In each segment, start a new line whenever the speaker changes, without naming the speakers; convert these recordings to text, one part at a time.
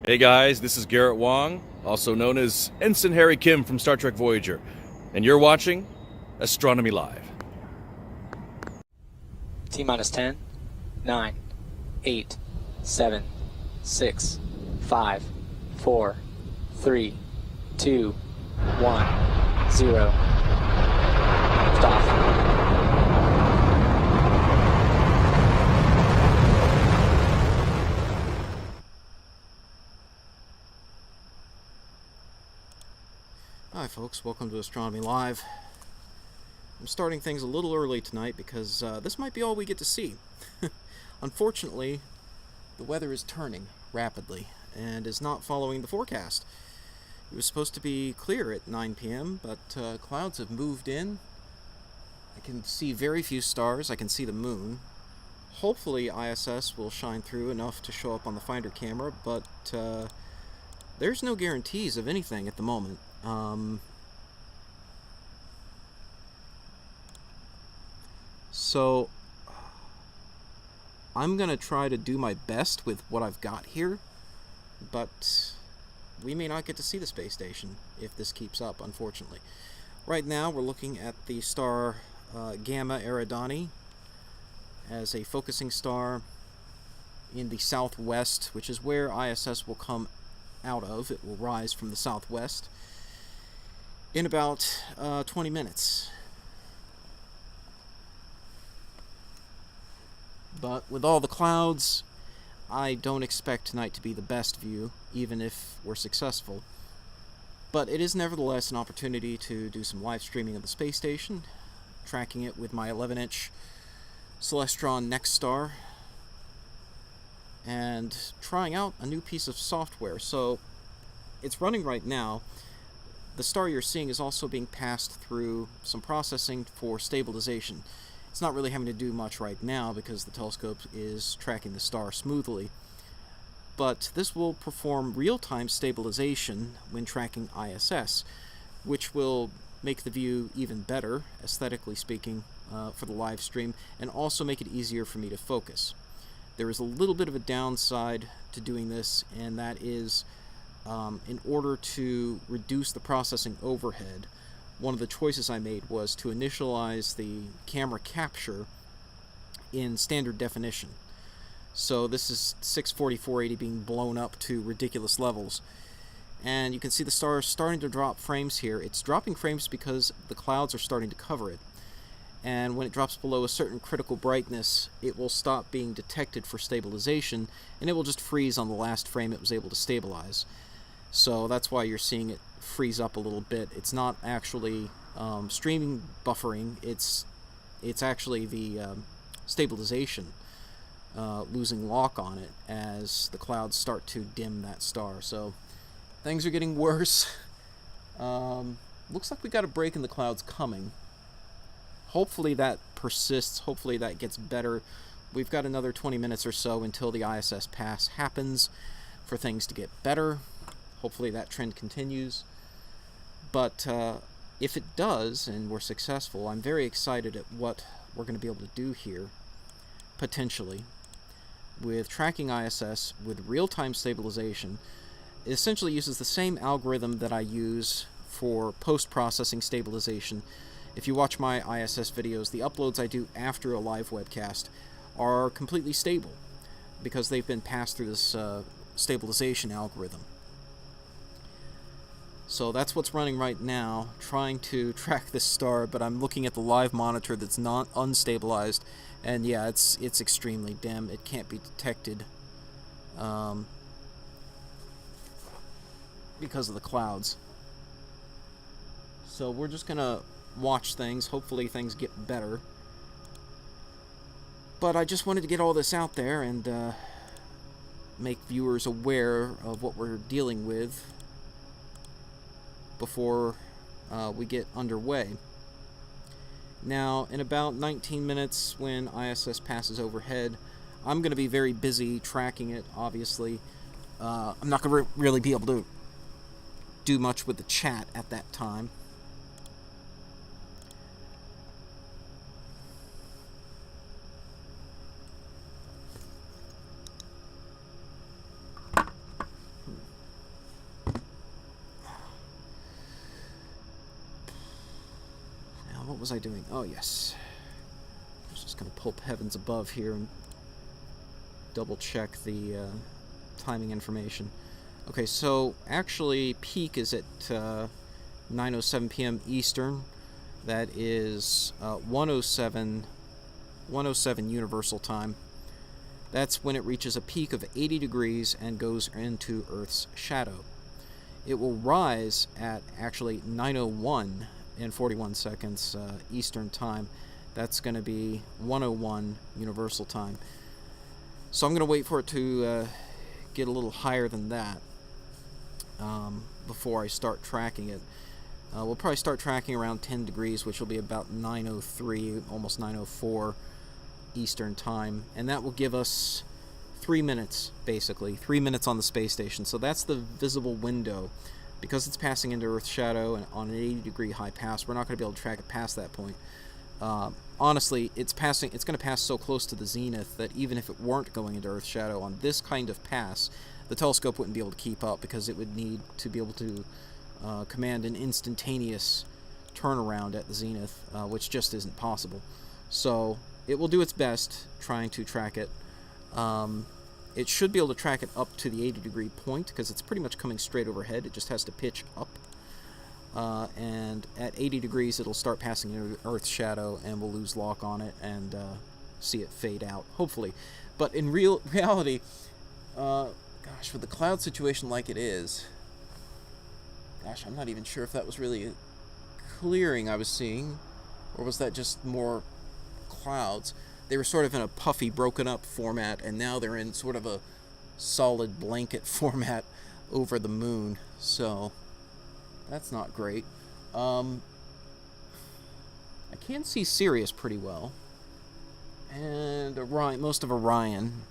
Hey guys, this is Garrett Wong, also known as Ensign Harry Kim from Star Trek Voyager, and you're watching Astronomy Live.
T-minus 10, 9, 8, 7, 6, 5, 4, 3, 2, 1, 0. Stop.
Hi folks, welcome to Astronomy Live. I'm starting things a little early tonight because this might be all we get to see. Unfortunately, the weather is turning rapidly and is not following the forecast. It was supposed to be clear at 9 p.m., but clouds have moved in. I can see very few stars. I can see the moon. Hopefully ISS will shine through enough to show up on the finder camera, but there's no guarantees of anything at the moment. So I'm gonna try to do my best with what I've got here, but we may not get to see the space station if this keeps up, unfortunately. Right now we're looking at the star Gamma Eridani as a focusing star in the southwest, which is where ISS will come out of. It will rise from the southwest in about 20 minutes. But with all the clouds, I don't expect tonight to be the best view, even if we're successful. But it is nevertheless an opportunity to do some live streaming of the space station, tracking it with my 11-inch Celestron NexStar, and trying out a new piece of software. So it's running right now. The star you're seeing is also being passed through some processing for stabilization. It's not really having to do much right now because the telescope is tracking the star smoothly. But this will perform real-time stabilization when tracking ISS, which will make the view even better, aesthetically speaking, for the live stream, and also make it easier for me to focus. There is a little bit of a downside to doing this, and that is in order to reduce the processing overhead, one of the choices I made was to initialize the camera capture in standard definition. So this is 640/480 being blown up to ridiculous levels. And you can see the star is starting to drop frames here. It's dropping frames because the clouds are starting to cover it. And when it drops below a certain critical brightness, it will stop being detected for stabilization, and it will just freeze on the last frame it was able to stabilize. So that's why you're seeing it freeze up a little bit. It's not actually streaming buffering, it's actually the stabilization losing lock on it as the clouds start to dim that star. So things are getting worse. Looks like we got a break in the clouds coming. Hopefully that persists. Hopefully that gets better. We've got another 20 minutes or so until the ISS pass happens for things to get better. Hopefully that trend continues. But if it does, and we're successful, I'm very excited at what we're going to be able to do here, potentially, with tracking ISS with real-time stabilization. It essentially uses the same algorithm that I use for post-processing stabilization. If you watch my ISS videos, the uploads I do after a live webcast are completely stable because they've been passed through this stabilization algorithm. So that's what's running right now, trying to track this star, but I'm looking at the live monitor that's not unstabilized, and yeah, it's extremely dim. It can't be detected because of the clouds. So we're just gonna watch things. Hopefully things get better. But I just wanted to get all this out there and make viewers aware of what we're dealing with before we get underway. Now, in about 19 minutes, when ISS passes overhead, I'm going to be very busy tracking it, obviously. I'm not going to really be able to do much with the chat at that time. what was I doing? Oh, yes. I was just going to pull up Heavens Above here and double-check the timing information. Okay, so actually peak is at 9:07 p.m. Eastern. That is 1:07 Universal Time. That's when it reaches a peak of 80 degrees and goes into Earth's shadow. It will rise at actually 9:01 and 41 seconds Eastern Time. That's going to be 1:01 Universal Time. So I'm going to wait for it to get a little higher than that before I start tracking it. We'll probably start tracking around 10 degrees, which will be about 9:03, almost 9:04 Eastern Time. And that will give us 3 minutes, basically. 3 minutes on the space station. So that's the visible window. Because it's passing into Earth's shadow and on an 80-degree high pass, we're not going to be able to track it past that point. Honestly, it's going to pass so close to the zenith that even if it weren't going into Earth's shadow on this kind of pass, the telescope wouldn't be able to keep up because it would need to be able to command an instantaneous turnaround at the zenith, which just isn't possible. So it will do its best trying to track it. It should be able to track it up to the 80-degree point because it's pretty much coming straight overhead. It just has to pitch up. And at 80 degrees, it'll start passing into Earth's shadow, and we'll lose lock on it and see it fade out, hopefully. But in reality, gosh, with the cloud situation like it is, gosh, I'm not even sure if that was really a clearing I was seeing, or was that just more clouds. They were sort of in a puffy, broken up format, and now they're in sort of a solid blanket format over the moon, so that's not great. I can see Sirius pretty well, and Orion, most of Orion,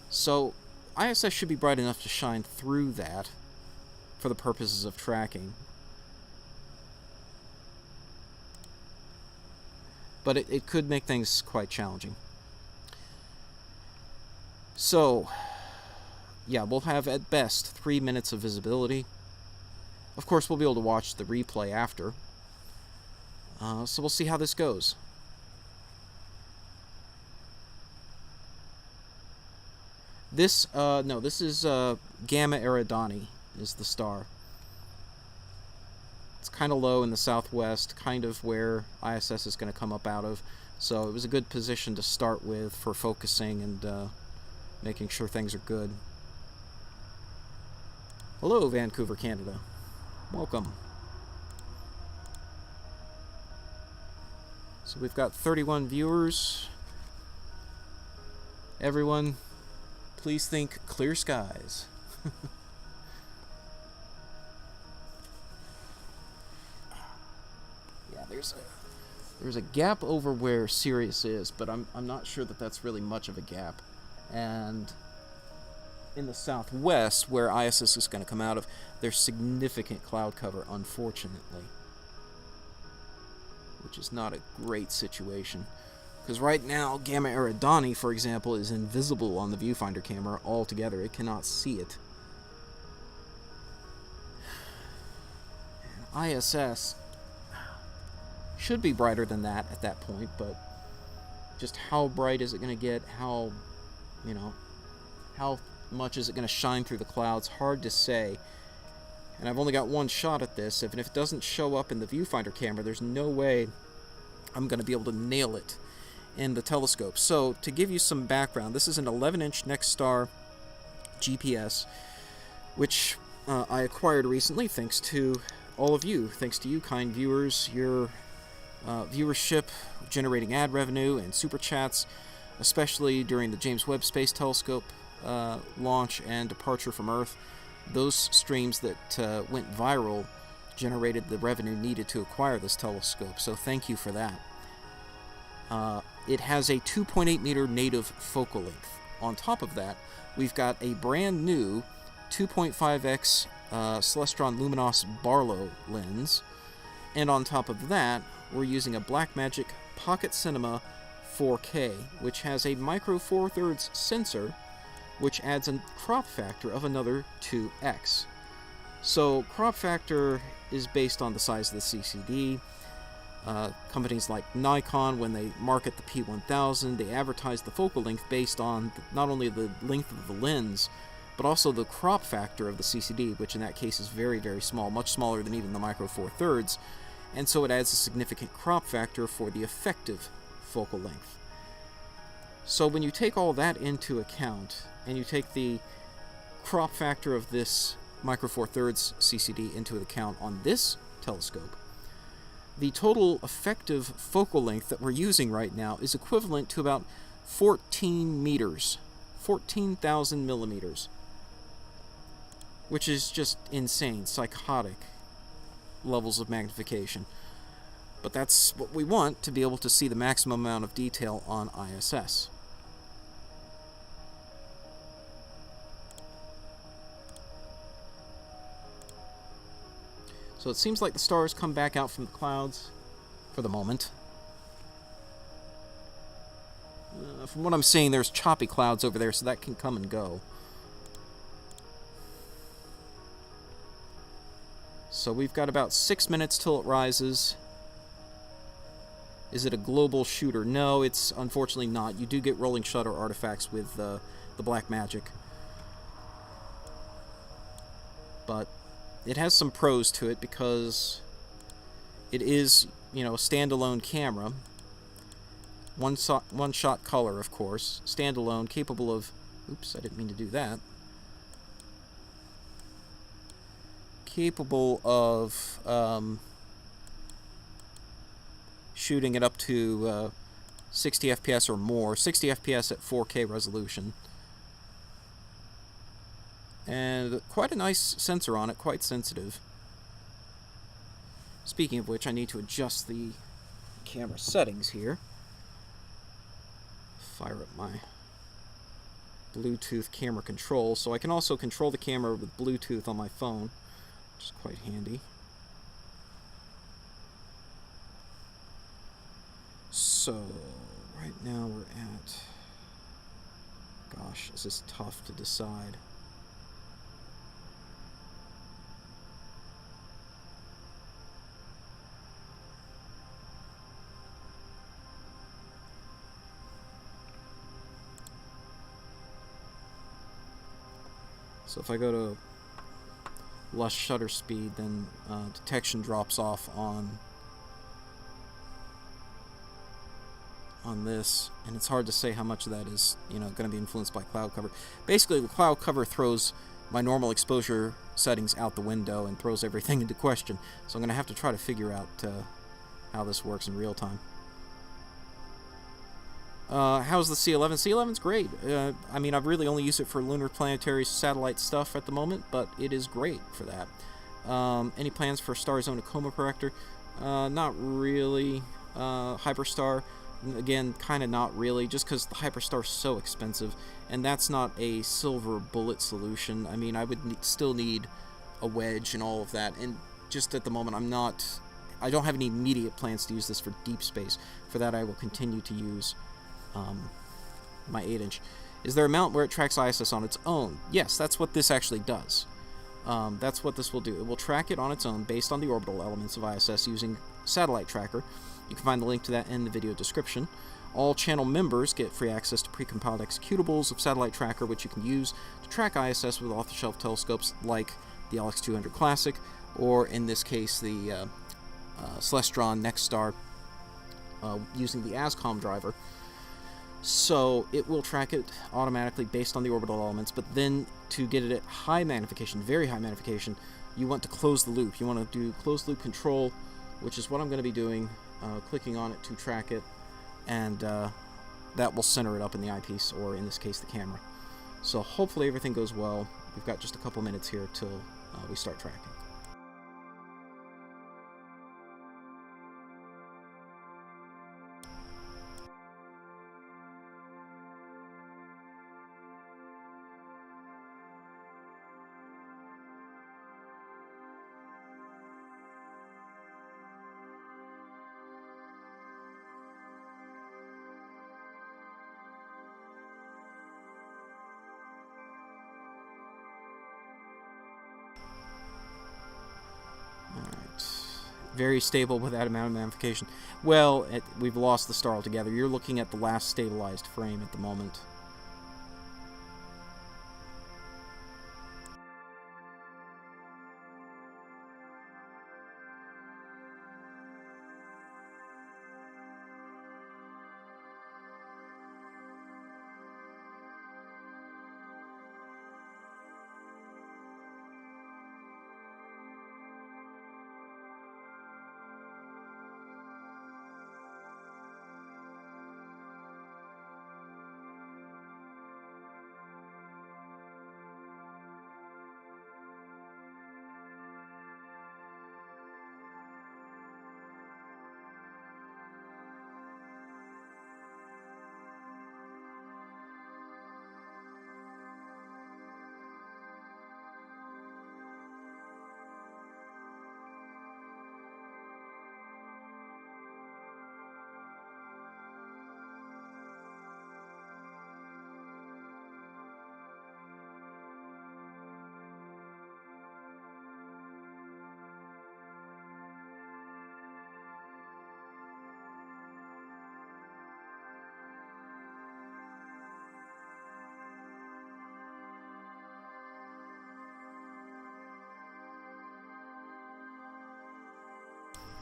so ISS should be bright enough to shine through that for the purposes of tracking. But it could make things quite challenging. So, yeah, we'll have at best 3 minutes of visibility. Of course, we'll be able to watch the replay after. So we'll see how this goes. This is Gamma Eridani is the star. It's kind of low in the southwest, kind of where ISS is going to come up out of. So it was a good position to start with for focusing and making sure things are good. Hello, Vancouver, Canada. Welcome. So we've got 31 viewers. Everyone, please think clear skies. There's a gap over where Sirius is, but I'm not sure that that's really much of a gap. And in the southwest, where ISS is going to come out of, there's significant cloud cover, unfortunately, which is not a great situation. Because right now, Gamma Eridani, for example, is invisible on the viewfinder camera altogether. It cannot see it. And ISS should be brighter than that at that point, but just how bright is it going to get? How much is it going to shine through the clouds? Hard to say. And I've only got one shot at this. If it doesn't show up in the viewfinder camera, there's no way I'm going to be able to nail it in the telescope. So, to give you some background, this is an 11-inch NexStar GPS, which I acquired recently thanks to all of you. Thanks to you, kind viewers, your viewership, generating ad revenue, and super chats, especially during the James Webb Space Telescope launch and departure from Earth. Those streams that went viral generated the revenue needed to acquire this telescope, so thank you for that. It has a 2.8 meter native focal length. On top of that, we've got a brand new 2.5x Celestron Luminos Barlow lens, and on top of that, we're using a Blackmagic Pocket Cinema 4K, which has a micro four thirds sensor, which adds a crop factor of another 2x. So crop factor is based on the size of the CCD. Companies like Nikon, when they market the P1000, they advertise the focal length based on not only the length of the lens, but also the crop factor of the CCD, which in that case is very, very small, much smaller than even the Micro Four Thirds, and so it adds a significant crop factor for the effective focal length. So when you take all that into account, and you take the crop factor of this Micro Four Thirds CCD into account on this telescope, the total effective focal length that we're using right now is equivalent to about 14 meters, 14,000 millimeters, which is just insane, psychotic levels of magnification. But that's what we want to be able to see the maximum amount of detail on ISS. So it seems like the stars come back out from the clouds for the moment. From what I'm seeing, there's choppy clouds over there, so that can come and go. So we've got about 6 minutes till it rises. Is it a global shooter? No, it's unfortunately not. You do get rolling shutter artifacts with the Blackmagic. But it has some pros to it because it is, you know, a standalone camera. One shot color, of course. Standalone, capable of... Oops, I didn't mean to do that. Capable of shooting it up to 60 FPS or more. 60 FPS at 4K resolution. And quite a nice sensor on it, quite sensitive. Speaking of which, I need to adjust the camera settings here. Fire up my Bluetooth camera control, so I can also control the camera with Bluetooth on my phone, which is quite handy. So, right now we're at... Gosh, this is tough to decide. So if I go to less shutter speed, then detection drops off on this, and it's hard to say how much of that is, you know, going to be influenced by cloud cover. Basically, the cloud cover throws my normal exposure settings out the window and throws everything into question. So I'm going to have to try to figure out how this works in real time. How's the C11? C11's great. I mean, I've really only used it for lunar planetary satellite stuff at the moment, but it is great for that. Any plans for Star Zone Coma Corrector? Not really. Hyperstar, again, kind of not really, just because the Hyperstar's so expensive, and that's not a silver bullet solution. I mean, I would still need a wedge and all of that, and just at the moment, I don't have any immediate plans to use this for deep space. For that, I will continue to use my 8-inch. Is there a mount where it tracks ISS on its own? Yes, that's what this actually does. That's what this will do. It will track it on its own based on the orbital elements of ISS using Satellite Tracker. You can find the link to that in the video description. All channel members get free access to precompiled executables of Satellite Tracker, which you can use to track ISS with off-the-shelf telescopes like the LX200 Classic, or in this case the Celestron NexStar using the ASCOM driver. So it will track it automatically based on the orbital elements, but then to get it at high magnification, very high magnification, you want to close the loop. You want to do closed loop control, which is what I'm going to be doing, clicking on it to track it, and that will center it up in the eyepiece, or in this case the camera. So hopefully everything goes well. We've got just a couple minutes here till we start tracking. Very stable with that amount of magnification. Well, we've lost the star altogether. You're looking at the last stabilized frame at the moment.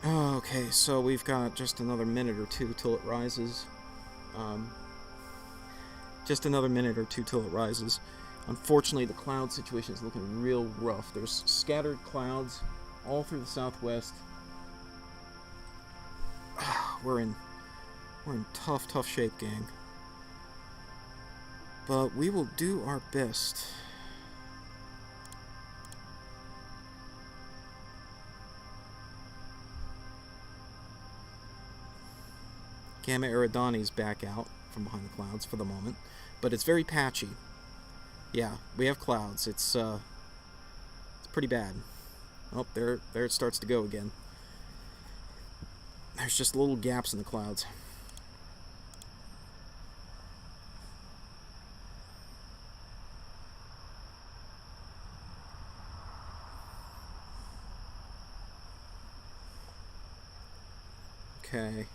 Okay, so we've got just another minute or two till it rises. Just another minute or two till it rises. Unfortunately, the cloud situation is looking real rough. There's scattered clouds all through the southwest. We're in tough shape, gang. But we will do our best. Gamma Eridani's back out from behind the clouds for the moment, but it's very patchy. Yeah, we have clouds. It's pretty bad. Oh, there it starts to go again. There's just little gaps in the clouds. Okay.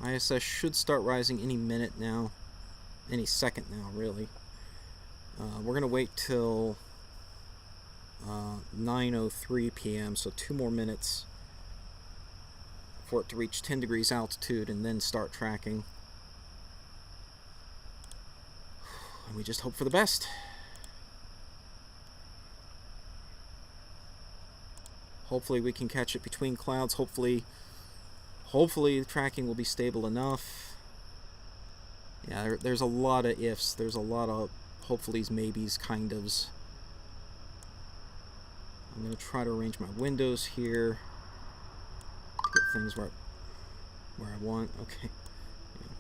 ISS should start rising any minute now. Any second now, really. We're going to wait till 9:03 p.m., so 2 more minutes for it to reach 10 degrees altitude and then start tracking. And we just hope for the best. Hopefully we can catch it between clouds. Hopefully the tracking will be stable enough. Yeah, there's a lot of ifs. There's a lot of hopefullys, maybes, kind ofs. I'm going to try to arrange my windows here to get things where I want. Okay. Yeah,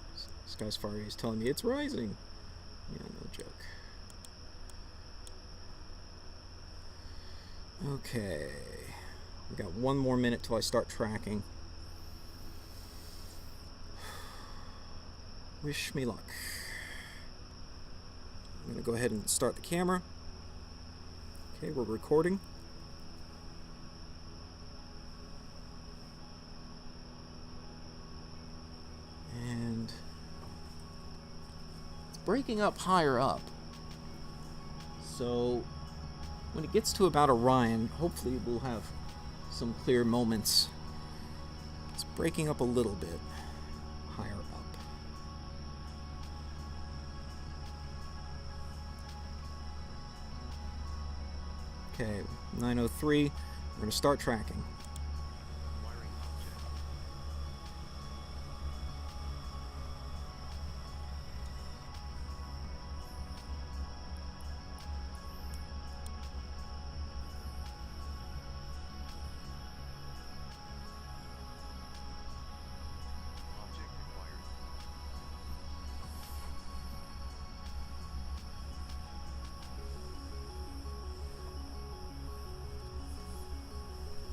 Sky Safari is telling me it's rising. Yeah, no joke. Okay. We got 1 more minute till I start tracking. Wish me luck. I'm going to go ahead and start the camera. Okay, we're recording. And it's breaking up higher up. So when it gets to about Orion, hopefully we'll have some clear moments. It's breaking up a little bit higher up. Okay, 9:03. We're going to start tracking.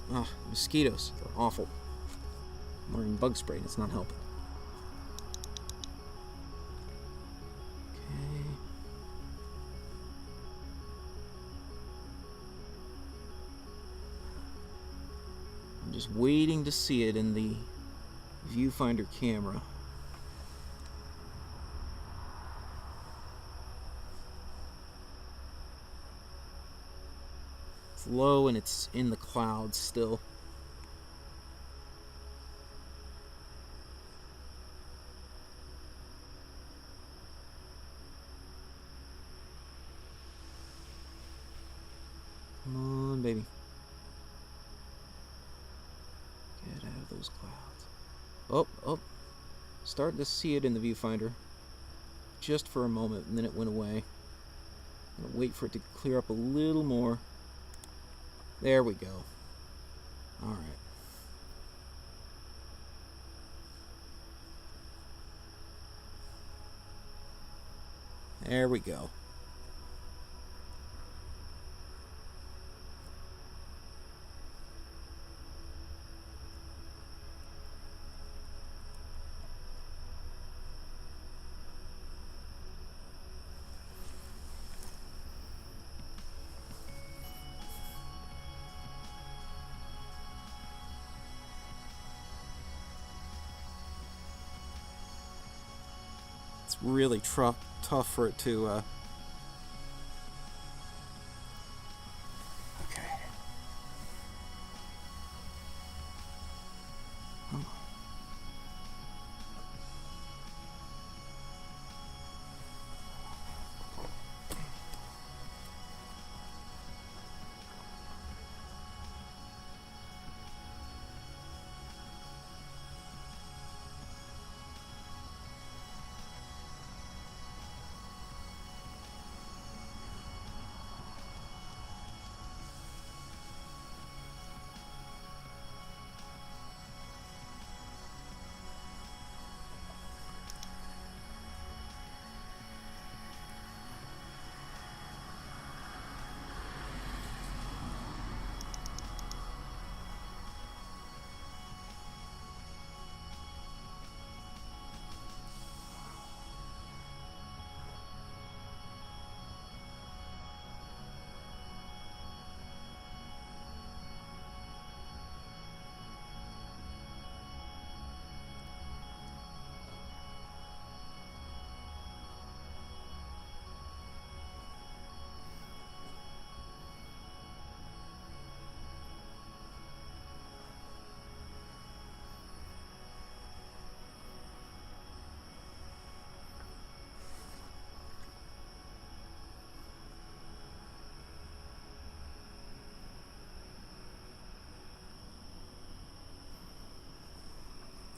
Oh, mosquitoes. They're awful. I'm wearing bug spray and it's not helping. Okay. I'm Just waiting to see it in the viewfinder camera. It's low and it's in the clouds still. Come on, baby. Get out of those clouds. Oh, oh. Starting to see it in the viewfinder. Just for a moment, and then it went away. I'm gonna wait for it to clear up a little more. There we go. Alright. There we go. It's really tough for it to okay. Come on.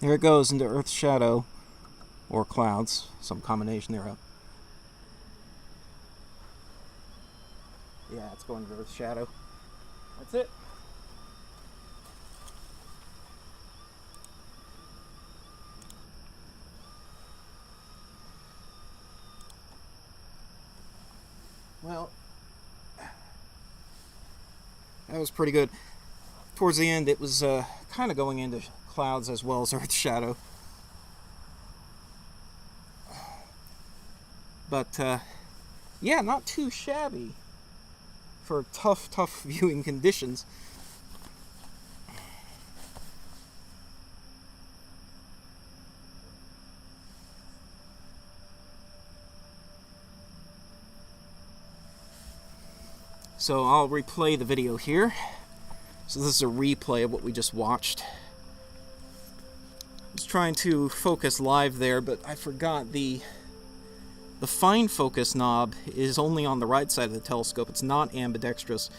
There it goes into Earth's shadow, or clouds, some combination thereof. Yeah, it's going to Earth's shadow. That's it. Well, that was pretty good. Towards the end, it was kind of going into clouds as well as Earth's shadow. But, yeah, not too shabby for tough viewing conditions. So I'll replay the video here. So this is a replay of what we just watched. I was trying to focus live there, but I forgot the fine focus knob is only on the right side of the telescope. It's not ambidextrous.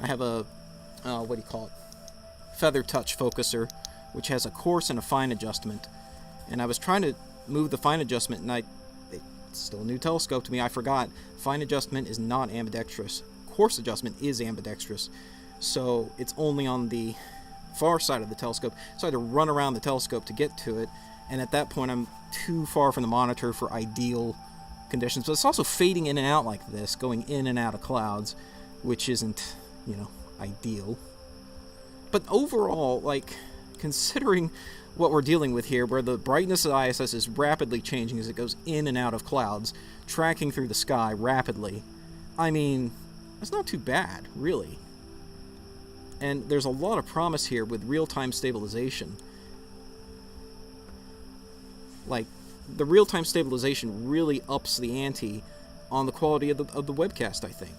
I have a, what do you call it? Feather touch focuser, which has a coarse and a fine adjustment. And I was trying to move the fine adjustment, and it's still a new telescope to me. I forgot. Fine adjustment is not ambidextrous. Coarse adjustment is ambidextrous. So it's only on the far side of the telescope. So I had to run around the telescope to get to it. And at that point, I'm too far from the monitor for ideal conditions. But it's also fading in and out like this, going in and out of clouds, which isn't, ideal. But overall, considering what we're dealing with here, where the brightness of ISS is rapidly changing as it goes in and out of clouds, tracking through the sky rapidly, I mean, it's not too bad, really. And there's a lot of promise here with real-time stabilization. Like, the real-time stabilization really ups the ante on the quality of the webcast, I think.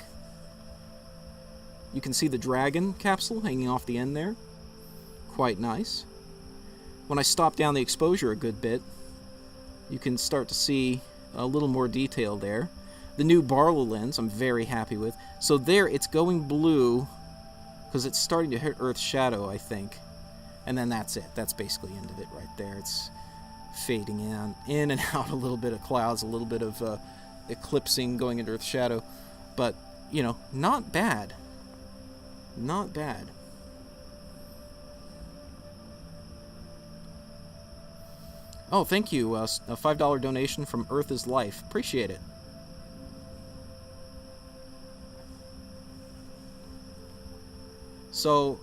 You can see the Dragon capsule hanging off the end there. Quite nice. When I stop down the exposure a good bit, you can start to see a little more detail there. The new Barlow lens I'm very happy with. So there, it's going blue because it's starting to hit Earth's shadow, I think. And then that's it. That's basically the end of it right there. It's fading in and out a little bit of clouds, a little bit of eclipsing going into Earth's shadow. But, you know, not bad. Not bad. Oh, thank you. A $5 donation from Earth is Life. Appreciate it. So,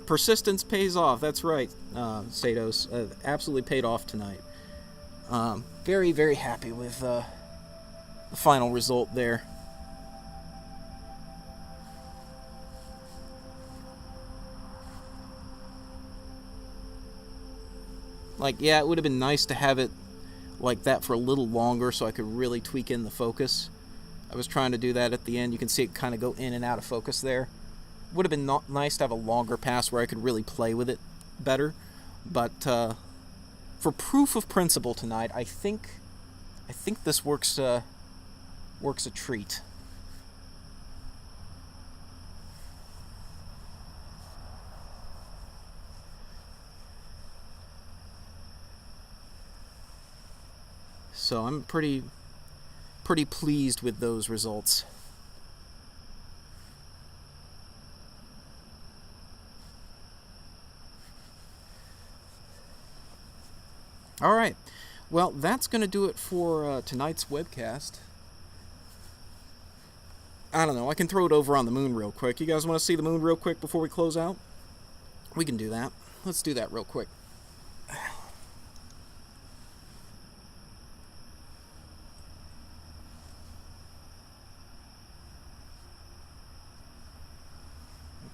persistence pays off. That's right, Satos. Absolutely paid off tonight. Very, very happy with the final result there. Like, yeah, it would have been nice to have it like that for a little longer so I could really tweak in the focus. I was trying to do that at the end. You can see it kind of go in and out of focus there. Would have been nice to have a longer pass where I could really play with it better. But for proof of principle tonight, I think this works a treat. So I'm pretty pleased with those results. All right. Well, that's going to do it for tonight's webcast. I don't know. I can throw it over on the moon real quick. You guys want to see the moon real quick before we close out? We can do that. Let's do that real quick.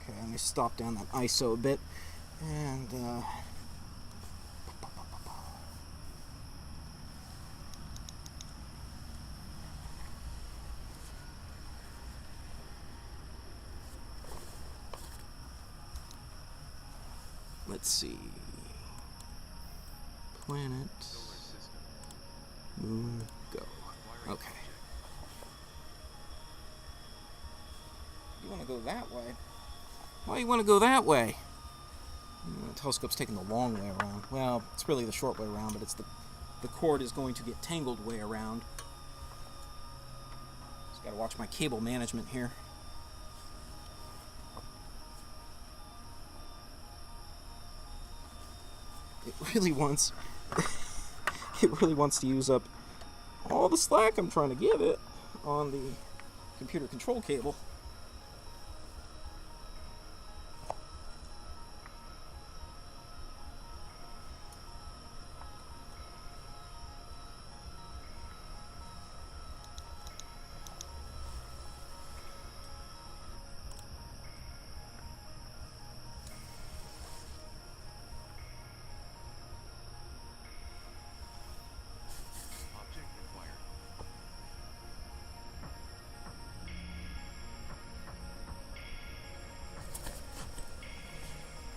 Okay, let me stop down that ISO a bit. And, let's see. Planet. Moon. Go. Okay. You want to go that way? Why do you want to go that way? The telescope's taking the long way around. Well, it's really the short way around, but it's the cord is going to get tangled way around. Just got to watch my cable management here. It really wants to use up all the slack I'm trying to give it on the computer control cable.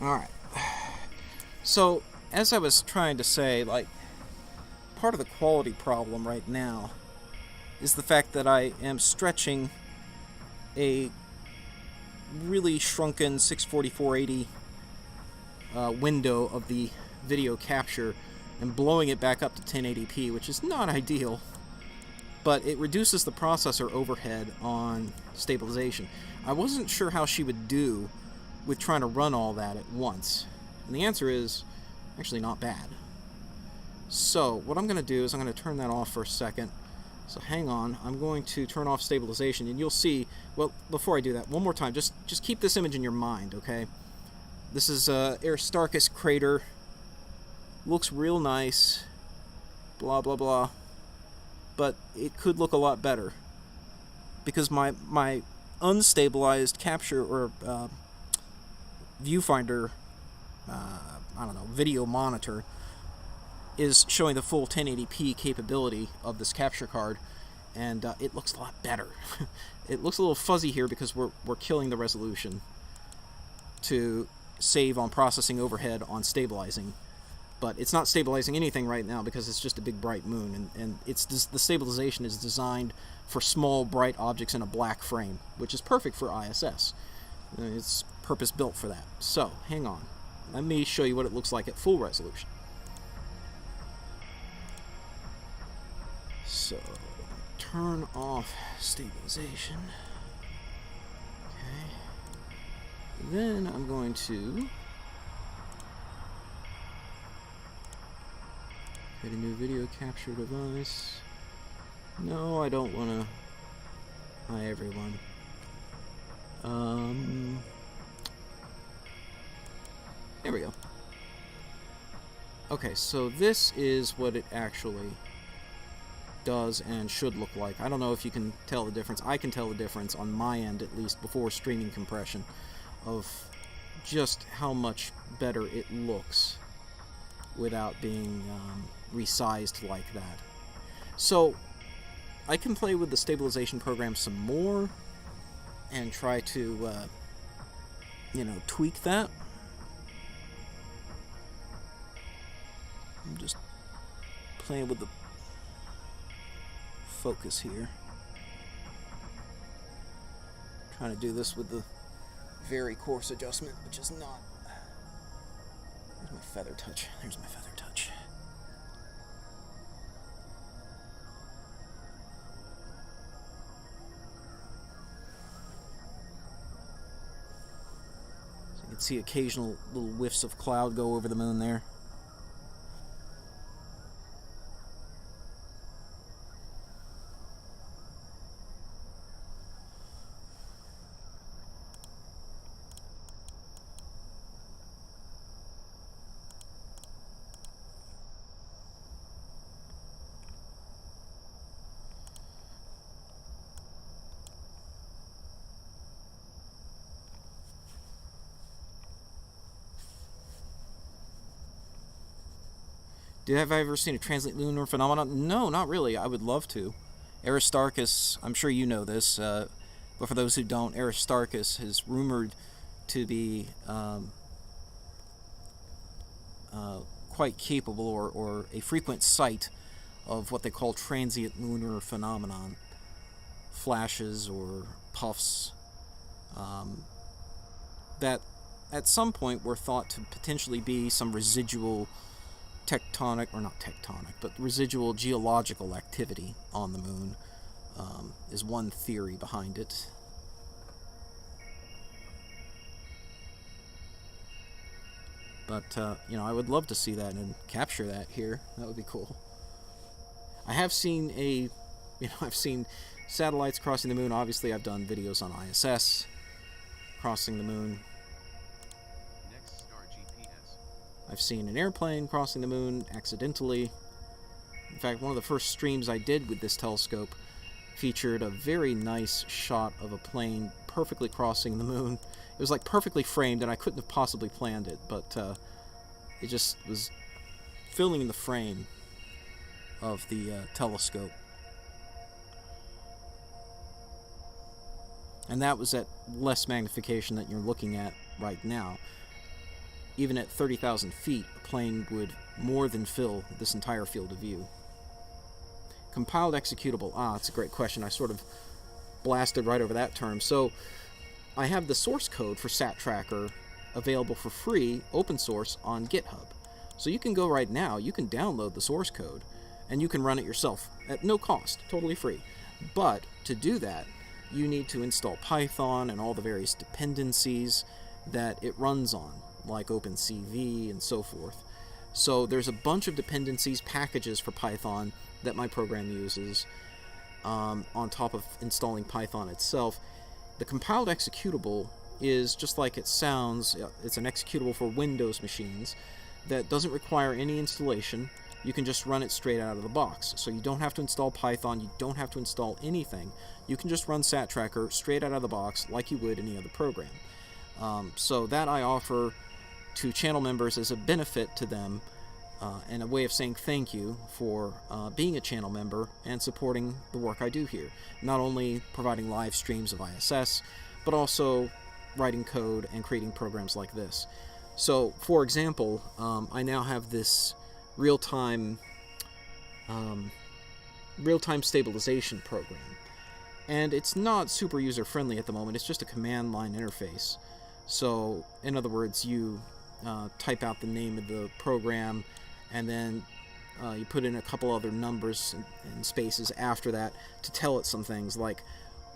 Alright, so as I was trying to say, like, part of the quality problem right now is the fact that I am stretching a really shrunken 640-480 window of the video capture and blowing it back up to 1080p, which is not ideal, but it reduces the processor overhead on stabilization. I wasn't sure how she would do with trying to run all that at once. And the answer is actually not bad. So what I'm going to do is I'm going to turn that off for a second. So hang on, I'm going to turn off stabilization, and you'll see, well, before I do that, one more time, just keep this image in your mind, okay? This is Aristarchus crater. Looks real nice. Blah, blah, blah. But it could look a lot better. Because my unstabilized capture, or viewfinder, I don't know, video monitor is showing the full 1080p capability of this capture card, and it looks a lot better. It looks a little fuzzy here because we're killing the resolution to save on processing overhead on stabilizing, but it's not stabilizing anything right now because it's just a big bright moon, and it's the stabilization is designed for small bright objects in a black frame, which is perfect for ISS. It's purpose built for that. So hang on, let me show you what it looks like at full resolution. So turn off stabilization. Okay. Then I'm going to create a new video capture device. No, I don't want to. Hi everyone. There we go. Okay, so this is what it actually does and should look like. I don't know if you can tell the difference. I can tell the difference on my end, at least before streaming compression, of just how much better it looks without being resized like that. So I can play with the stabilization program some more and try to tweak that. I'm just playing with the focus here. Trying to do this with the very coarse adjustment, which is not. Where's my feather touch? There's my feather touch. So you can see occasional little whiffs of cloud go over the moon there. Have I ever seen a transient lunar phenomenon? No, not really. I would love to. Aristarchus, I'm sure you know this, but for those who don't, Aristarchus is rumored to be quite capable or a frequent sight of what they call transient lunar phenomenon. Flashes or puffs that at some point were thought to potentially be some residual but residual geological activity on the moon is one theory behind it. But, I would love to see that and capture that here. That would be cool. I have seen I've seen satellites crossing the moon. Obviously, I've done videos on ISS crossing the moon. I've seen an airplane crossing the moon accidentally. In fact, one of the first streams I did with this telescope featured a very nice shot of a plane perfectly crossing the moon. It was like perfectly framed, and I couldn't have possibly planned it, but it just was filling the frame of the telescope. And that was at less magnification than you're looking at right now. Even at 30,000 feet, a plane would more than fill this entire field of view. Compiled executable. That's a great question. I sort of blasted right over that term. So I have the source code for SatTracker available for free, open source, on GitHub. So you can go right now, you can download the source code, and you can run it yourself at no cost, totally free. But to do that, you need to install Python and all the various dependencies that it runs on, like OpenCV and so forth. So there's a bunch of dependencies, packages for Python that my program uses on top of installing Python itself. The compiled executable is just like it sounds. It's an executable for Windows machines that doesn't require any installation. You can just run it straight out of the box. So you don't have to install Python, you don't have to install anything. You can just run SatTracker straight out of the box like you would any other program. So that I offer to channel members as a benefit to them, and a way of saying thank you for being a channel member and supporting the work I do here. Not only providing live streams of ISS, but also writing code and creating programs like this. So, for example, I now have this real-time stabilization program. And it's not super user-friendly at the moment. It's just a command line interface. So, in other words, you type out the name of the program, and then you put in a couple other numbers and spaces after that to tell it some things like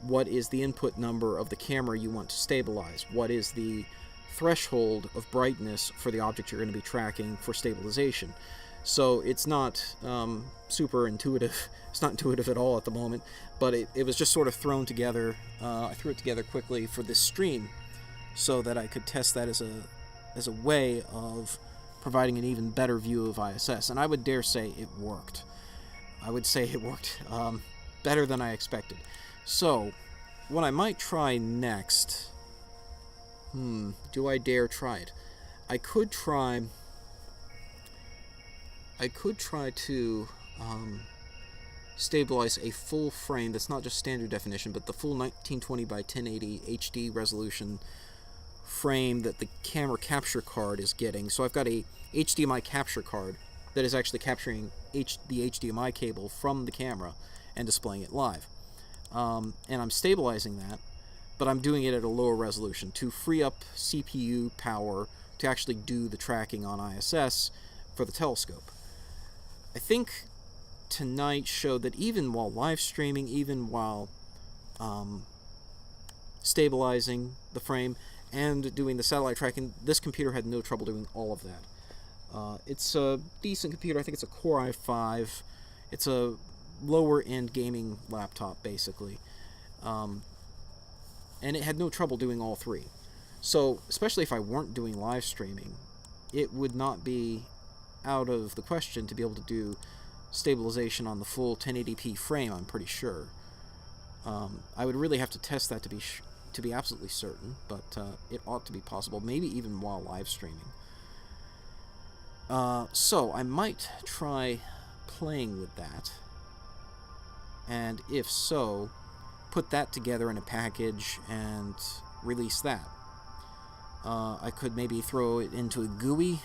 what is the input number of the camera you want to stabilize, what is the threshold of brightness for the object you're going to be tracking for stabilization. So it's not super intuitive. It's not intuitive at all at the moment, but it was just sort of thrown together. I threw it together quickly for this stream so that I could test that as a way of providing an even better view of ISS, and I would dare say it worked. I would say it worked better than I expected. So, what I might try next... do I dare try it? I could try to stabilize a full frame that's not just standard definition, but the full 1920 by 1080 HD resolution frame that the camera capture card is getting. So I've got a HDMI capture card that is actually capturing the HDMI cable from the camera and displaying it live. And I'm stabilizing that, but I'm doing it at a lower resolution to free up CPU power to actually do the tracking on ISS for the telescope. I think tonight showed that even while live streaming, even while stabilizing the frame and doing the satellite tracking, this computer had no trouble doing all of that. It's a decent computer. I think it's a Core i5. It's a lower-end gaming laptop, basically. And it had no trouble doing all three. So, especially if I weren't doing live streaming, it would not be out of the question to be able to do stabilization on the full 1080p frame, I'm pretty sure. I would really have to test that to be absolutely certain, but it ought to be possible, maybe even while live streaming. So I might try playing with that, and if so, put that together in a package and release that. I could maybe throw it into a GUI,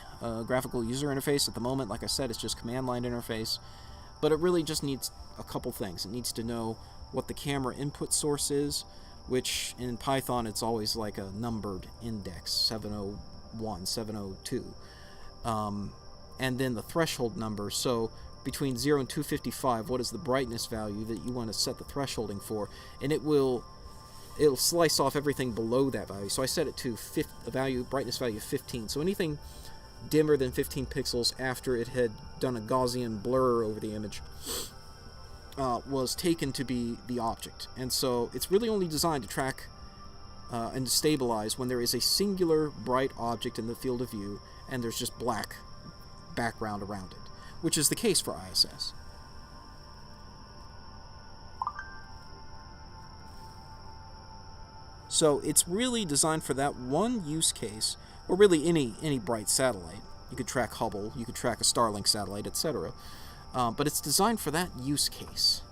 graphical user interface. At the moment, like I said, it's just command line interface, but it really just needs a couple things. It needs to know what the camera input source is, which in Python it's always like a numbered index, 701, 702. And then the threshold number, so between 0 and 255, what is the brightness value that you want to set the thresholding for, and it'll slice off everything below that value. So I set it to brightness value of 15. So anything dimmer than 15 pixels after it had done a Gaussian blur over the image was taken to be the object. And so it's really only designed to track and to stabilize when there is a singular bright object in the field of view and there's just black background around it, which is the case for ISS. So it's really designed for that one use case, or really any bright satellite. You could track Hubble, you could track a Starlink satellite, etc. But it's designed for that use case,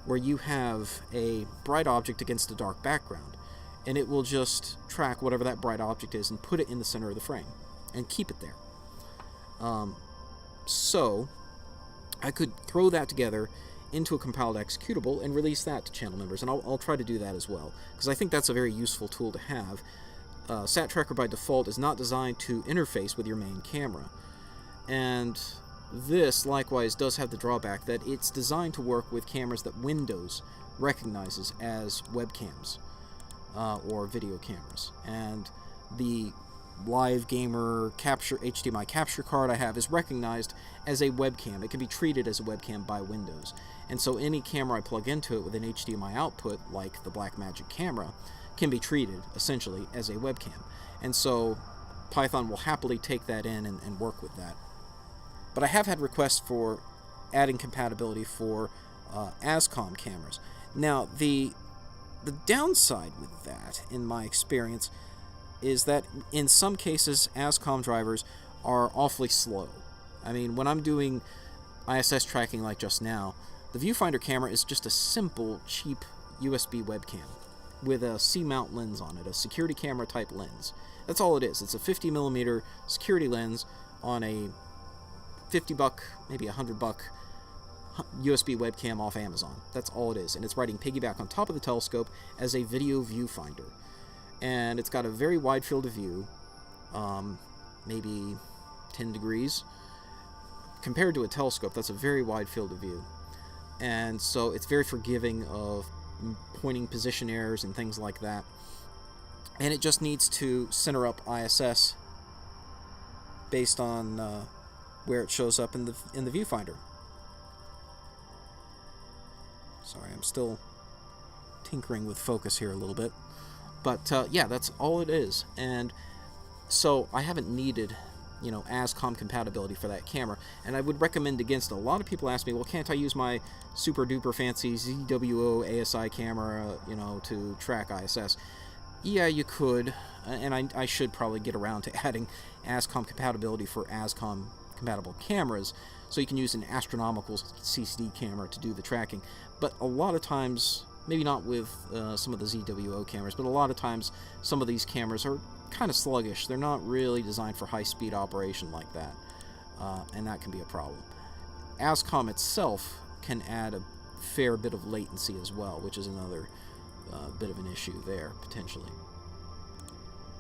where you have a bright object against a dark background, and it will just track whatever that bright object is and put it in the center of the frame, and keep it there. So I could throw that together into a compiled executable and release that to channel members, and I'll try to do that as well, because I think that's a very useful tool to have. SatTraker by default is not designed to interface with your main camera, and this likewise does have the drawback that it's designed to work with cameras that Windows recognizes as webcams or video cameras, and the live gamer HDMI capture card I have is recognized as a webcam. It can be treated as a webcam by Windows, and so any camera I plug into it with an HDMI output, like the Blackmagic camera, can be treated essentially as a webcam. And so Python will happily take that in and work with that. But I have had requests for adding compatibility for ASCOM cameras. Now, the downside with that, in my experience, is that in some cases, ASCOM drivers are awfully slow. I mean, when I'm doing ISS tracking like just now, the viewfinder camera is just a simple, cheap USB webcam with a C-mount lens on it, a security camera type lens. That's all it is. It's a 50mm security lens on a $50, maybe $100 USB webcam off Amazon. That's all it is. And it's riding piggyback on top of the telescope as a video viewfinder. And it's got a very wide field of view, maybe 10 degrees. Compared to a telescope, that's a very wide field of view. And so it's very forgiving of pointing position errors and things like that. And it just needs to center up ISS based on where it shows up in the viewfinder. Sorry, I'm still tinkering with focus here a little bit. But yeah, that's all it is. And so I haven't needed, ASCOM compatibility for that camera. And I would recommend against it. A lot of people ask me, well, can't I use my super duper fancy ZWO ASI camera, to track ISS? Yeah, you could. And I should probably get around to adding ASCOM compatibility for ASCOM compatible cameras, so you can use an astronomical CCD camera to do the tracking. But a lot of times, maybe not with some of the ZWO cameras, but a lot of times some of these cameras are kind of sluggish. They're not really designed for high-speed operation like that, and that can be a problem. ASCOM itself can add a fair bit of latency as well, which is another bit of an issue there, potentially.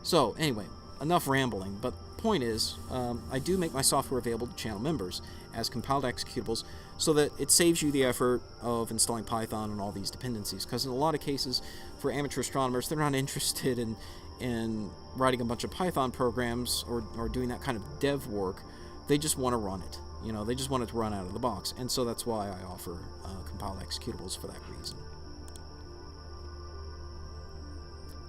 So, anyway, enough rambling, but point is, I do make my software available to channel members as compiled executables so that it saves you the effort of installing Python and all these dependencies, because in a lot of cases, for amateur astronomers, they're not interested in writing a bunch of Python programs or doing that kind of dev work. They just want to run it. They just want it to run out of the box, and so that's why I offer compiled executables for that reason.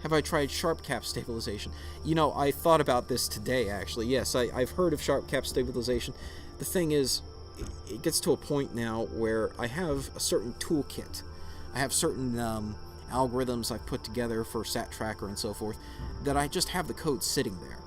Have I tried SharpCap stabilization? I thought about this today, actually. Yes, I've heard of SharpCap stabilization. The thing is, it gets to a point now where I have a certain toolkit. I have certain algorithms I've put together for SatTraker and so forth that I just have the code sitting there.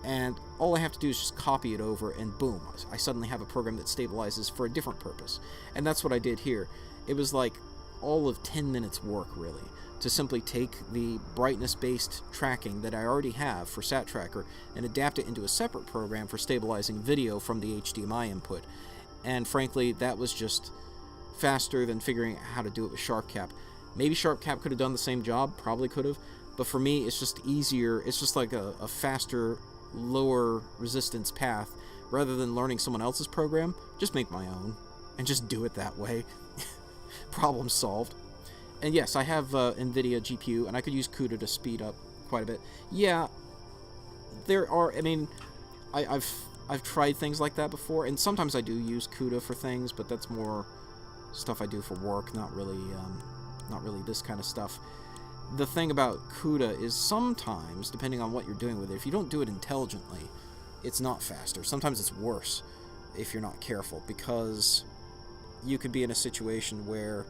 And all I have to do is just copy it over, and boom, I suddenly have a program that stabilizes for a different purpose. And that's what I did here. It was like all of 10 minutes work, really, to simply take the brightness-based tracking that I already have for SatTracker and adapt it into a separate program for stabilizing video from the HDMI input. And frankly, that was just faster than figuring out how to do it with SharpCap. Maybe SharpCap could have done the same job, probably could have, but for me, it's just easier. It's just like a faster, lower resistance path. Rather than learning someone else's program, just make my own and just do it that way. Problem solved. And yes, I have NVIDIA GPU, and I could use CUDA to speed up quite a bit. Yeah, there are, I've tried things like that before, and sometimes I do use CUDA for things, but that's more stuff I do for work, not really this kind of stuff. The thing about CUDA is sometimes, depending on what you're doing with it, if you don't do it intelligently, it's not faster. Sometimes it's worse if you're not careful, because you could be in a situation where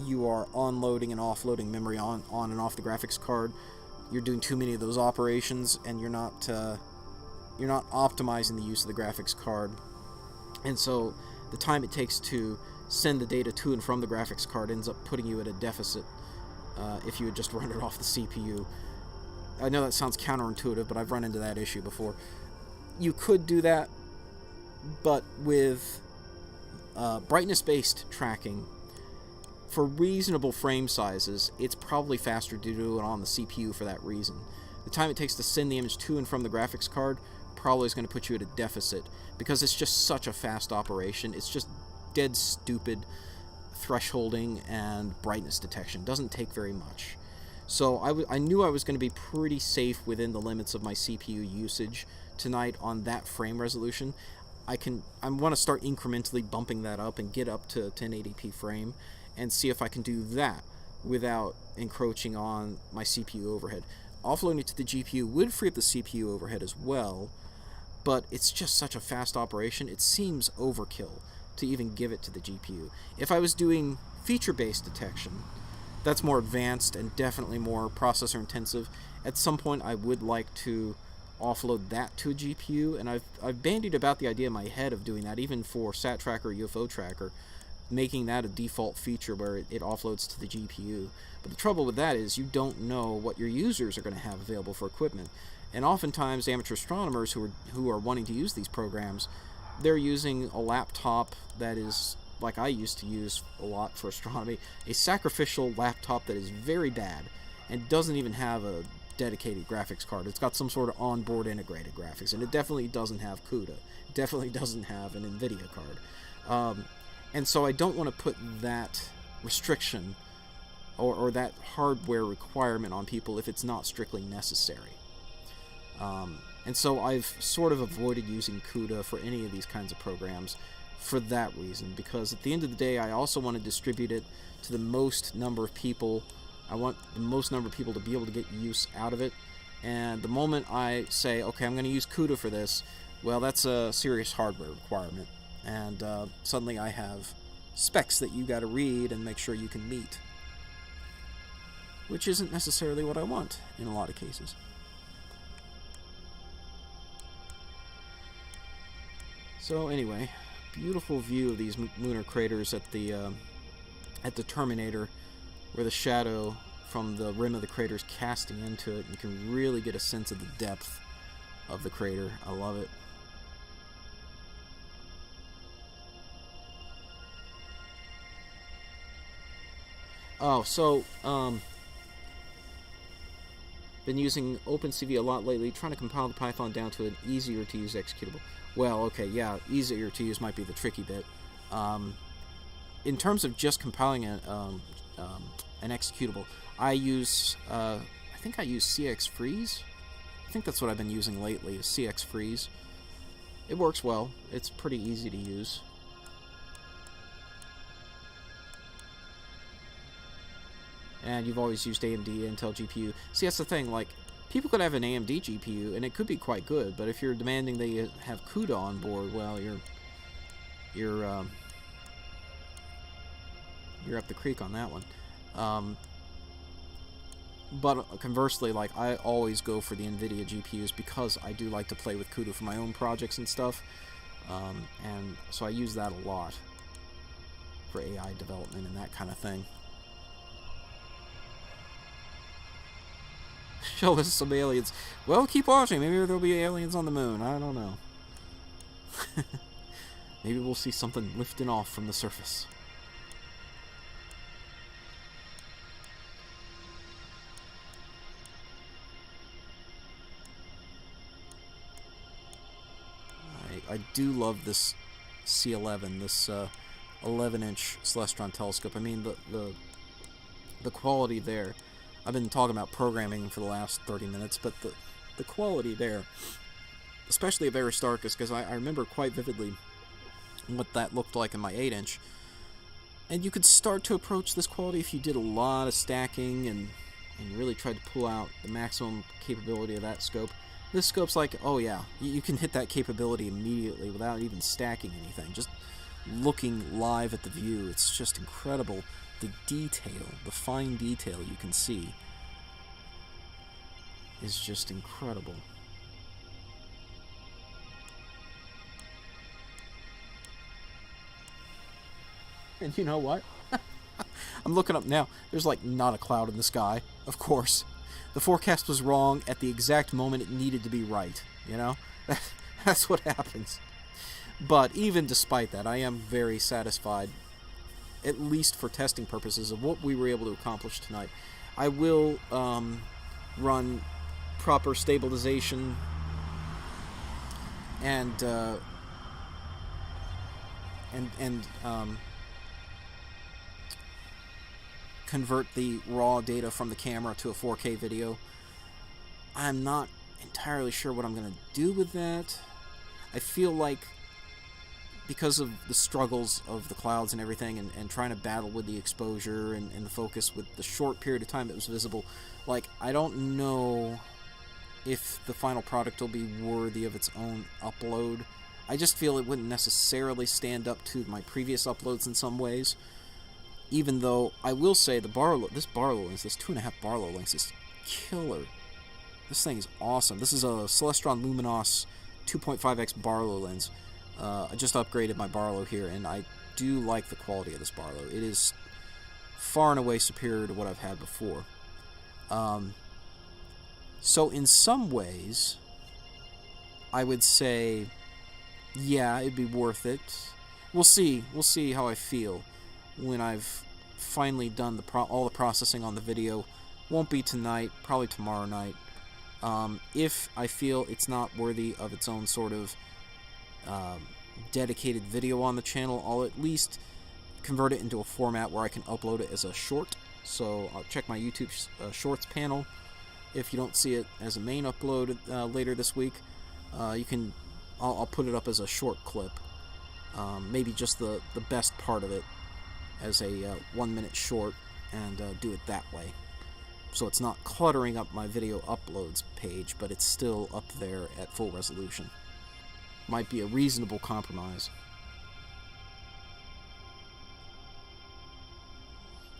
you are onloading and offloading memory on and off the graphics card. You're doing too many of those operations, and you're not optimizing the use of the graphics card. And so the time it takes to send the data to and from the graphics card ends up putting you at a deficit if you had just run it off the CPU. I know that sounds counterintuitive, but I've run into that issue before. You could do that, but with brightness-based tracking, for reasonable frame sizes, it's probably faster to do it on the CPU for that reason. The time it takes to send the image to and from the graphics card probably is going to put you at a deficit, because it's just such a fast operation. It's just dead stupid thresholding and brightness detection. It doesn't take very much. So I knew I was going to be pretty safe within the limits of my CPU usage tonight on that frame resolution. I want to start incrementally bumping that up and get up to 1080p frame and see if I can do that without encroaching on my CPU overhead. Offloading it to the GPU would free up the CPU overhead as well, but it's just such a fast operation, it seems overkill to even give it to the GPU. If I was doing feature-based detection, That's more advanced and definitely more processor intensive. At some point, I would like to offload that to a GPU, and I've bandied about the idea in my head of doing that, even for SatTraker or UFOTraker, making that a default feature where it offloads to the GPU. But the trouble with that is you don't know what your users are going to have available for equipment. And oftentimes amateur astronomers who are wanting to use these programs, they're using a laptop that is, like I used to use a lot for astronomy, a sacrificial laptop that is very bad and doesn't even have a dedicated graphics card. It's got some sort of onboard integrated graphics, and it definitely doesn't have CUDA. It definitely doesn't have an NVIDIA card. And so I don't want to put that restriction or that hardware requirement on people if it's not strictly necessary. And so I've sort of avoided using CUDA for any of these kinds of programs for that reason, because at the end of the day, I also want to distribute it to the most number of people. I want the most number of people to be able to get use out of it. And the moment I say, okay, I'm going to use CUDA for this, well, that's a serious hardware requirement. And suddenly I have specs that you got to read and make sure you can meet, which isn't necessarily what I want in a lot of cases. So anyway, beautiful view of these lunar craters at the terminator, where the shadow from the rim of the crater is casting into it. You can really get a sense of the depth of the crater. I love it. Oh, so, been using OpenCV a lot lately, trying to compile the Python down to an easier to use executable. Well, okay, yeah, easier to use might be the tricky bit. In terms of just compiling an executable, I use, I think I use CX Freeze. I think that's what I've been using lately, is CX Freeze. It works well. It's pretty easy to use. And you've always used AMD, Intel GPU. See, that's the thing, like, people could have an AMD GPU, and it could be quite good, but if you're demanding they have CUDA on board, well, you're up the creek on that one. But conversely, like, I always go for the NVIDIA GPUs because I do like to play with CUDA for my own projects and stuff, and so I use that a lot for AI development and that kind of thing. Show us some aliens. Well, keep watching. Maybe there'll be aliens on the moon. I don't know. Maybe we'll see something lifting off from the surface. I do love this C11, this 11-inch Celestron telescope. I mean, the quality there. I've been talking about programming for the last 30 minutes, but the quality there, especially of Aristarchus, because I remember quite vividly what that looked like in my 8-inch. And you could start to approach this quality if you did a lot of stacking and really tried to pull out the maximum capability of that scope. This scope's like, oh yeah, you can hit that capability immediately without even stacking anything. Just looking live at the view, it's just incredible. The detail, the fine detail you can see is just incredible. And you know what? I'm looking up now. There's like not a cloud in the sky, of course. The forecast was wrong at the exact moment it needed to be right, you know? That's what happens. But even despite that, I am very satisfied, at least for testing purposes, of what we were able to accomplish tonight. I will run proper stabilization and convert the raw data from the camera to a 4K video. I'm not entirely sure what I'm going to do with that. I feel like, because of the struggles of the clouds and everything, and trying to battle with the exposure and the focus with the short period of time it was visible, like, I don't know if the final product will be worthy of its own upload. I just feel it wouldn't necessarily stand up to my previous uploads in some ways. Even though I will say this Barlow lens, this 2.5 Barlow lens is killer. This thing is awesome. This is a Celestron Luminos 2.5x Barlow lens. I just upgraded my Barlow here, and I do like the quality of this Barlow. It is far and away superior to what I've had before. So in some ways, I would say, yeah, it'd be worth it. We'll see. We'll see how I feel when I've finally done all the processing on the video. Won't be tonight, probably tomorrow night. If I feel it's not worthy of its own sort of dedicated video on the channel, I'll at least convert it into a format where I can upload it as a short. So I'll check my YouTube Shorts panel. If you don't see it as a main upload later this week, I'll put it up as a short clip. Maybe just the best part of it as a 1-minute short, and do it that way. So it's not cluttering up my video uploads page, but it's still up there at full resolution. Might be a reasonable compromise.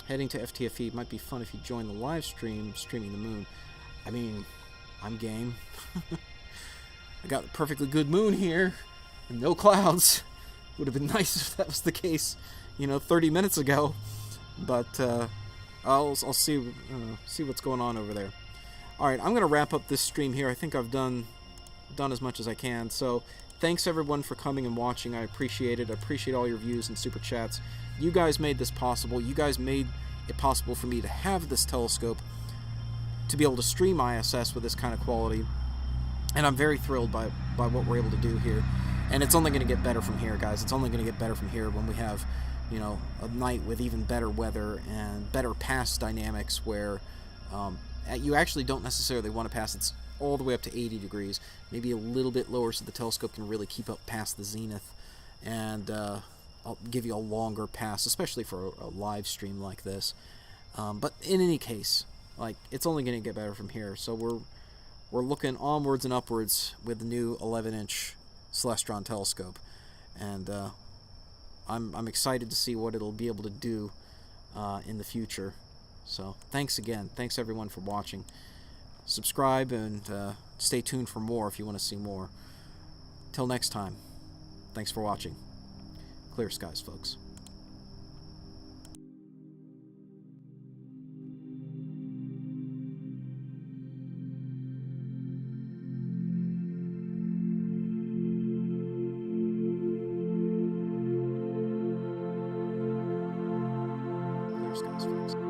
Heading to FTFE might be fun if you join the live stream, streaming the moon. I mean, I'm game. I got a perfectly good moon here, and no clouds. Would have been nice if that was the case, 30 minutes ago. But I'll see what's going on over there. All right, I'm gonna wrap up this stream here. I think I've done as much as I can. So thanks everyone for coming and watching. I appreciate it. I appreciate all your views and super chats. You guys made this possible. You guys made it possible for me to have this telescope, to be able to stream ISS with this kind of quality. And I'm very thrilled by what we're able to do here. And it's only going to get better from here, guys. It's only going to get better from here when we have, a night with even better weather and better pass dynamics where you actually don't necessarily want to pass. It's all the way up to 80 degrees, maybe a little bit lower so the telescope can really keep up past the zenith. And I'll give you a longer pass, especially for a live stream like this. But in any case, it's only going to get better from here. So we're looking onwards and upwards with the new 11-inch Celestron telescope, and I'm excited to see what it'll be able to do in the future. So thanks again. Thanks everyone for watching. Subscribe and stay tuned for more if you want to see more. Till next time, thanks for watching. Clear skies, folks. Clear skies, folks.